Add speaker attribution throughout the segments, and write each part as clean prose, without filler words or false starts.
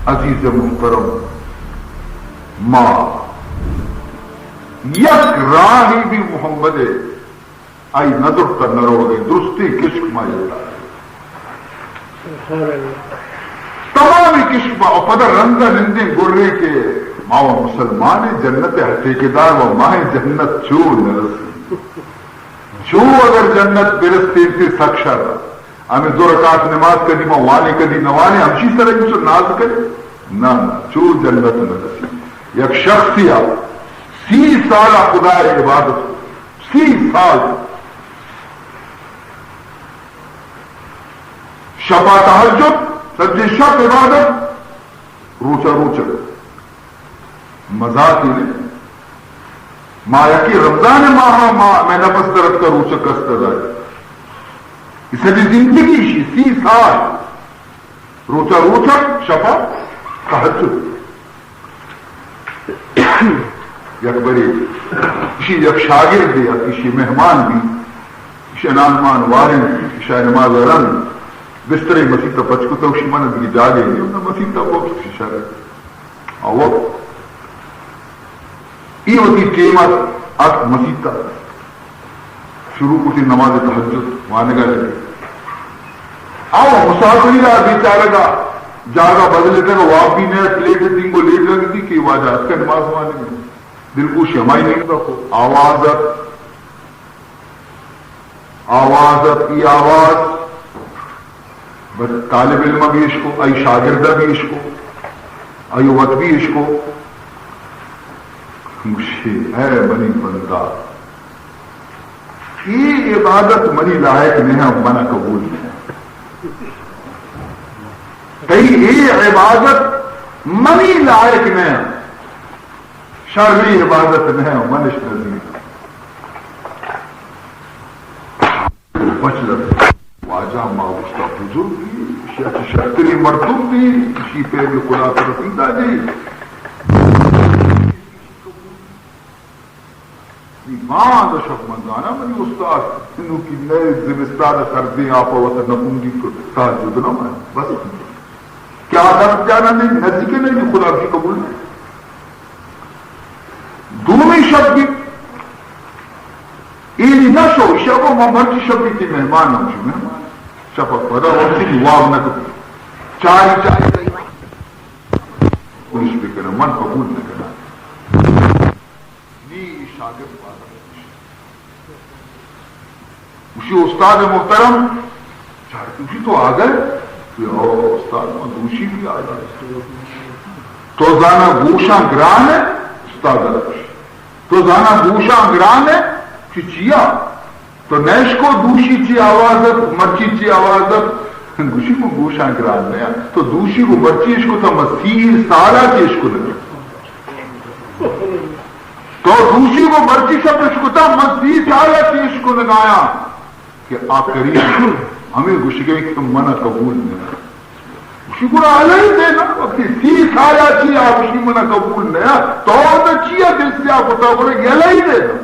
Speaker 1: عزیز محترم ماں یک راہی بھی محمد آئی نظر کا نرو گئی درستی کشک مائی تمام کشک اور پدر رنگا نندے گرے کے ماں مسلمان جنت ٹھیکیدار و ماہ جنت چو نرسی چو اگر جنت برستی تھی سکشر ہمیں دو رکعت نماز کدی ماں وانے کدی نوانے ہمشی سر جو ناز کرے نہ چو جنت نرسی یک شخصی آپ 30 سال خدا عبادت 30 سال شفا تہجد سجدے شب عبادت روچا روچا مزاق نے ماں یکی رمضان ماہ میں نفس درد کا روچا کست دائے اسے بھی زندگی شی 30 سال روچا روچا شفا تہجد یک بری کسی یک شاگرد یا کسی مہمان بھی کسی انانمان وارن کسی نماز ورن بستر مسیح تا پچکو تا اسی من دیگه جاگے گی انہا مسیح تا وقت کسی شاگرد اور وقت ای وقتی قیمت آت مسیح تا شروع کتی نماز تحجد وانگا لگے آو مسافری را بیچارے گا جاگا بدلے تھے کہ واپ بھی نیا پلیٹ تین کو لیٹ لگی تھی کہ واجہ اس کا نماز وانے گا دل کو شمائی نہیں تھا آوازت کی آواز بس طالب علم بھی اس کو ای شاگردہ بھی اس کو ای وقت بھی اس کو مجھے ہے منی بندہ یہ عبادت منی لائق نہیں ہے منع قبول نہیں ہے کئی یہ عبادت منی لائق نہیں ہے شرعی عبادت نہیں ہے منش نظیر بچلت واجہ ماوشتا بزرگ دی شکری مردم دی کسی پہ بھی خلاف رسیدہ دی ماں دا شک مندانا منی استاد انہوں کی نئے زمستان سردی آپا وطن نقوندی کو تحجد نہ میں بس کیا درد جانا نہیں نزدیکے نہیں خلاف کی قبول نہیں دومی شب بھی ایلی نہ شو شب و مرچی شب بھی تی مہمان ہم شو مہمان شب پدا وقتی نواب نہ کرو چاہی چاہی پولیس پہ کرنا من قبول نہ کرنا نی شاگرد بات اسی استاد محترم چاہتے اسی تو آ گئے استاد دوشی بھی آ گئے تو زانا گوشاں گران ہے استاد تو زانا گوشاں گران ہے چیا تو نیش کو دوشی چی آوازت مرچی چی آوازت گوشی کو گوشاں گران ہے تو دوشی کو مرچی اس کو تا مسیر سارا چی اس کو لگا تو دوشی کو مرچی سب اس کو تا مسیر سارا چی اس کو لگایا کہ آخری ہمیں گوشی کہ تم منع قبول نہیں گوشی کو علیہ دینا وقتی 30 آیا چی آپ گوشی منع قبول نہیں تو دا چیا دل سے آپ بتا بولے گی علیہ دینا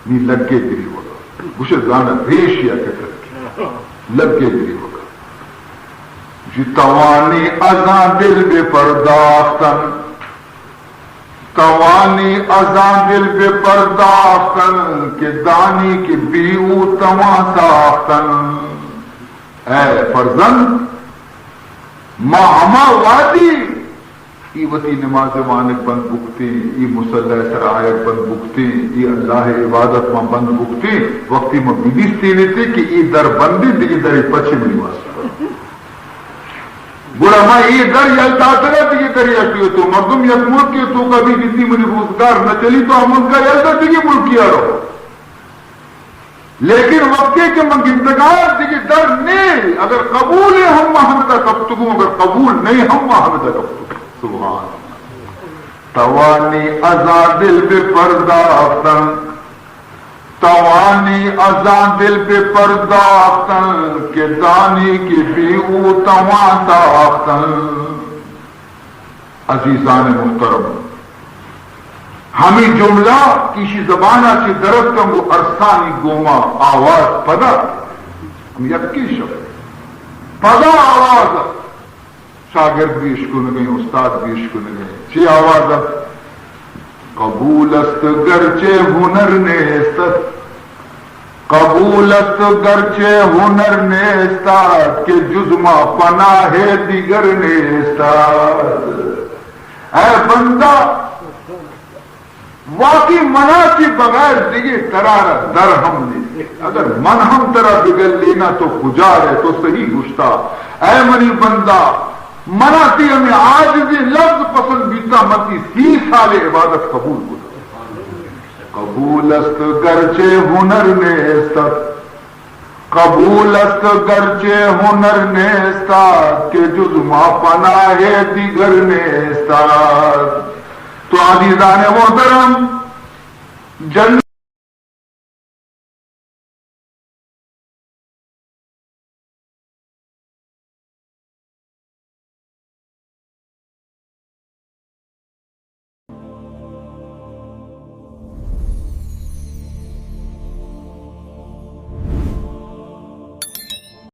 Speaker 1: نی لگے گری ہوگا گوشے زانا ریشیا کہتا لگے گری ہوگا جی توانی ازاں دل بے پرداختن توانی ازاں دل بے پرداختن کہ دانی کی بیو تواں ساختن اے فرزند ماں ہما وادی ای وتی نماز وانک بند بکتے ای مسلح سرائک بند بکتے ای اللہ عبادت میں بند بکتے وقتی میں بیدیستی لیتے کہ ای در بندی دیگی در پچھے نواز گوڑا ماں ای در یلتا سرا دیگی در یلتی تو مردم یک ملک کے تو کبھی جتنی منی روزگار نہ چلی تو ہم ملک کا یلتا دیگی ملکیا رہو لیکن وقتی کہ من گندگار دیگی در نہیں اگر قبول ہے ہم محمدہ کفتگو اگر قبول نہیں ہم محمدہ کفتگو سبحان توانی ازاں دل پہ پرداختن توانی ازاں دل پہ پرداختن کہ دانی کی بیو تواں ساختن عزیزان محترم ہمیں جملہ کسی زبانہ کی درد کم وہ ارسانی گوما آواز پدا ہم یکی شب فضا آواز شاگرد بھی عشق گئے استاد بھی عشق گئے چی آواز قبول است گرچه هنر نیستد قبول است گرچه هنر نیستد کہ جز ما پناہ دیگر نیستد. اے بندہ واقعی منا کے بغیر دیگه قرار در ہم نے اگر من ہم ترا بگل لینا تو کجا ہے تو صحیح گشتا. اے منی بندہ مناتی ہمیں آج بھی لفظ پسند بیتا متی 30 سال عبادت قبول کو قبول است گرچه هنر نیستد قبول است گرچه هنر نیستد کہ جز ما پناہ دیگر نیستد. تو عزیزان محترم جن